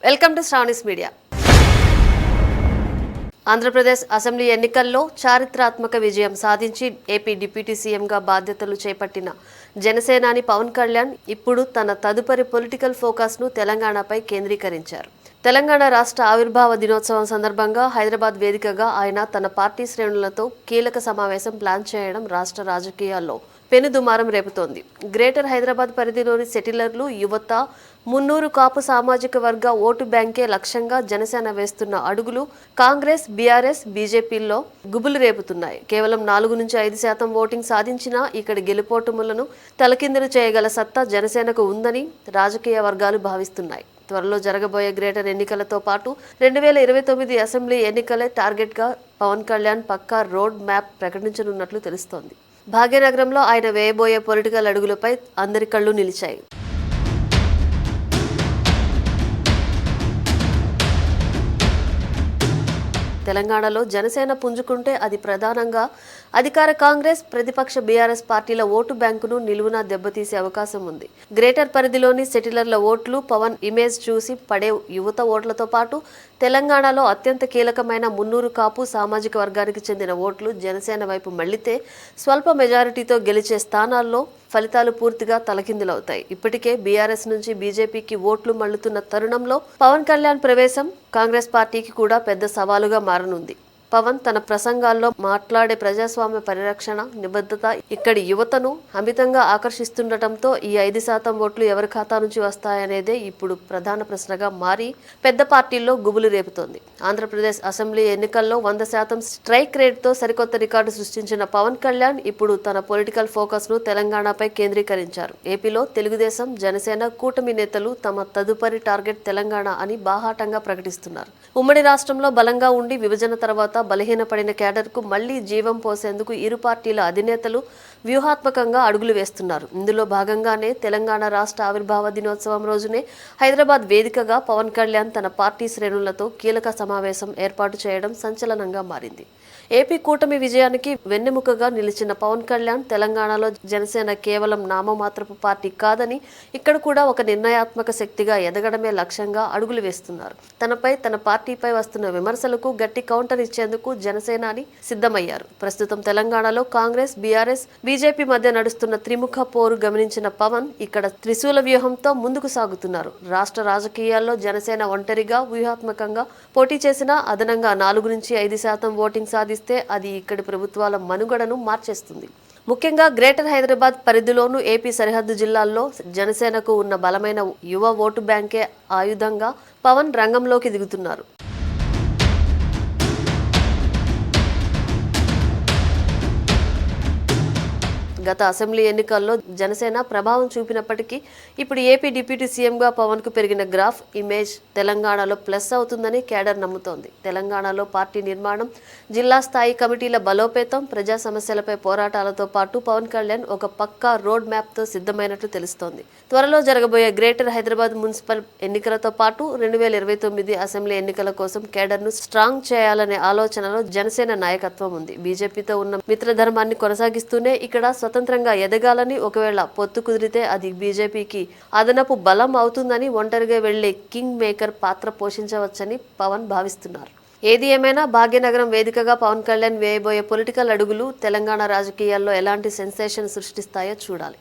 Welcome to Sravani's media. Andhra Pradesh assembly ఎన్నికల్లో చారిత్రాత్మక విజయం సాధించి ఏపీ డిప్యూటీ సీఎంగా బాధ్యతలు చేపట్టిన జనసేనాని పవన్ కళ్యాణ్ ఇప్పుడు తన తదుపరి పొలిటికల్ ఫోకస్ను తెలంగాణపై కేంద్రీకరించారు. తెలంగాణ రాష్ట్ర ఆవిర్భావ దినోత్సవం సందర్భంగా హైదరాబాద్ వేదికగా ఆయన తన పార్టీ శ్రేణులతో కీలక సమావేశం ప్లాన్ చేయడం రాష్ట్ర రాజకీయాల్లో పెనుదుమారం రేపుతోంది. గ్రేటర్ హైదరాబాద్ పరిధిలోని సెటిలర్లు, యువత, మున్నూరు కాపు సామాజిక వర్గ ఓటు బ్యాంకే లక్ష్యంగా జనసేన వేస్తున్న అడుగులు కాంగ్రెస్, బీఆర్ఎస్, బీజేపీల్లో గుబులు రేపుతున్నాయి. కేవలం 4-5% ఓటింగ్ సాధించినా ఇక్కడి గెలుపోటములను తలకిందులు చేయగల సత్తా జనసేనకు ఉందని రాజకీయ వర్గాలు భావిస్తున్నాయి. త్వరలో జరగబోయే గ్రేటర్ ఎన్నికలతో పాటు 2029 అసెంబ్లీ ఎన్నికలే టార్గెట్గా పవన్ కళ్యాణ్ పక్కా రోడ్ మ్యాప్ ప్రకటించనున్నట్లు తెలుస్తోంది. భాగ్యనగరంలో ఆయన వేయబోయే పొలిటికల్ అడుగులపై అందరి కళ్ళు నిలిచాయి. తెలంగాణలో జనసేన పుంజుకుంటే అది ప్రధానంగా అధికార కాంగ్రెస్, ప్రతిపక్ష బీఆర్ఎస్ పార్టీల ఓటు బ్యాంకును నిలువునా దెబ్బతీసే అవకాశం ఉంది. గ్రేటర్ పరిధిలోని సెటిలర్ల ఓట్లు, పవన్ ఇమేజ్ చూసి పడే యువత ఓట్లతో పాటు తెలంగాణలో అత్యంత కీలకమైన మున్నూరు కాపు సామాజిక వర్గానికి చెందిన ఓట్లు జనసేన వైపు మళ్లితే స్వల్ప మెజారిటీతో గెలిచే స్థానాల్లో ఫలితాలు పూర్తిగా తలకిందులవుతాయి. ఇప్పటికే బీఆర్ఎస్ నుంచి బీజేపీకి ఓట్లు మళ్లుతున్న తరుణంలో పవన్ కళ్యాణ్ ప్రవేశం కాంగ్రెస్ పార్టీకి కూడా పెద్ద సవాలుగా మారనుంది. పవన్ తన ప్రసంగాల్లో మాట్లాడే ప్రజాస్వామ్య పరిరక్షణ, నిబద్ధత ఇక్కడి యువతను అమితంగా ఆకర్షిస్తుండటంతో ఈ 5% ఓట్లు ఎవరి ఖాతా నుంచి వస్తాయనేదే ఇప్పుడు ప్రధాన ప్రశ్నగా మారి పెద్ద పార్టీల్లో గుబులు రేపుతోంది. ఆంధ్రప్రదేశ్ అసెంబ్లీ ఎన్నికల్లో 100% స్ట్రైక్ రేట్తో సరికొత్త రికార్డు సృష్టించిన పవన్ కళ్యాణ్ ఇప్పుడు తన పొలిటికల్ ఫోకస్ను తెలంగాణపై కేంద్రీకరించారు. ఏపీలో తెలుగుదేశం, జనసేన కూటమి నేతలు తమ తదుపరి టార్గెట్ తెలంగాణ అని బాహాటంగా ప్రకటిస్తున్నారు. ఉమ్మడి రాష్ట్రంలో బలంగా ఉండి విభజన తర్వాత బలహీనపడిన కేడర్కు మళ్లీ జీవం పోసేందుకు ఇరు పార్టీల అధినేతలు వ్యూహాత్మకంగా అడుగులు వేస్తున్నారు. ఇందులో భాగంగానే తెలంగాణ రాష్ట్ర ఆవిర్భావ దినోత్సవం రోజునే హైదరాబాద్ వేదికగా పవన్ కళ్యాణ్ తన పార్టీ శ్రేణులతో కీలక సమావేశం ఏర్పాటు చేయడం సంచలనంగా మారింది. ఏపీ కూటమి విజయానికి వెన్నెముకగా నిలిచిన పవన్ కళ్యాణ్ తెలంగాణలో జనసేన కేవలం నామమాత్రపు పార్టీ కాదని, ఇక్కడ కూడా ఒక నిర్ణయాత్మక శక్తిగా ఎదగడమే లక్ష్యంగా అడుగులు వేస్తున్నారు. తనపై, తన పార్టీపై వస్తున్న విమర్శలకు గట్టి కౌంటర్ ఇచ్చేందుకు జనసేనాని సిద్ధమయ్యారు. ప్రస్తుతం తెలంగాణలో కాంగ్రెస్, బీఆర్ఎస్, బీజేపీ మధ్య నడుస్తున్న త్రిముఖ పోరు గమనించిన పవన్ ఇక్కడ త్రిశూల వ్యూహంతో ముందుకు సాగుతున్నారు. రాష్ట్ర రాజకీయాల్లో జనసేన ఒంటరిగా వ్యూహాత్మకంగా పోటీ చేసినా అదనంగా 4-5% ఓటింగ్ సాధిస్తే అది ఇక్కడి ప్రభుత్వాల మనుగడను మార్చేస్తుంది. ముఖ్యంగా గ్రేటర్ హైదరాబాద్ పరిధిలోనూ ఏపీ సరిహద్దు జిల్లాల్లో జనసేనకు ఉన్న బలమైన యువ ఓటు బ్యాంకే ఆయుధంగా పవన్ రంగంలోకి దిగుతున్నారు. గత అసెంబ్లీ ఎన్నికల్లో జనసేన ప్రభావం చూపినప్పటికీ ఇప్పుడు ఏపీ డిప్యూటీ సీఎంగా పవన్కు పెరిగిన గ్రాఫ్ ఇమేజ్ తెలంగాణలో ప్లస్ అవుతుందని కేడర్ నమ్ముతోంది. తెలంగాణలో పార్టీ నిర్మాణం, జిల్లా స్థాయి కమిటీల బలోపేతం, ప్రజా సమస్యలపై పోరాటాలతో పాటు పవన్ కళ్యాణ్ ఒక పక్కా రోడ్ మ్యాప్తో సిద్ధమైనట్లు తెలుస్తోంది. త్వరలో జరగబోయే గ్రేటర్ హైదరాబాద్ మున్సిపల్ ఎన్నికలతో పాటు 2029 అసెంబ్లీ ఎన్నికల కోసం కేడర్ను స్ట్రాంగ్ చేయాలనే ఆలోచనలో జనసేన నాయకత్వం ఉంది. బీజేపీతో ఉన్న మిత్రధర్మాన్ని కొనసాగిస్తూనే ఇక్కడ స్వతంత్రంగా ఎదగాలని, ఒకవేళ పొత్తు కుదిరితే అది బీజేపీకి అదనపు బలం అవుతుందని, ఒంటరిగా వెళ్లే కింగ్ మేకర్ పాత్ర పోషించవచ్చని పవన్ భావిస్తున్నారు. ఏది ఏమైనా భాగ్యనగరం వేదికగా పవన్ కళ్యాణ్ వేయబోయే పొలిటికల్ అడుగులు తెలంగాణ రాజకీయాల్లో ఎలాంటి సెన్సేషన్ సృష్టిస్తాయో చూడాలి.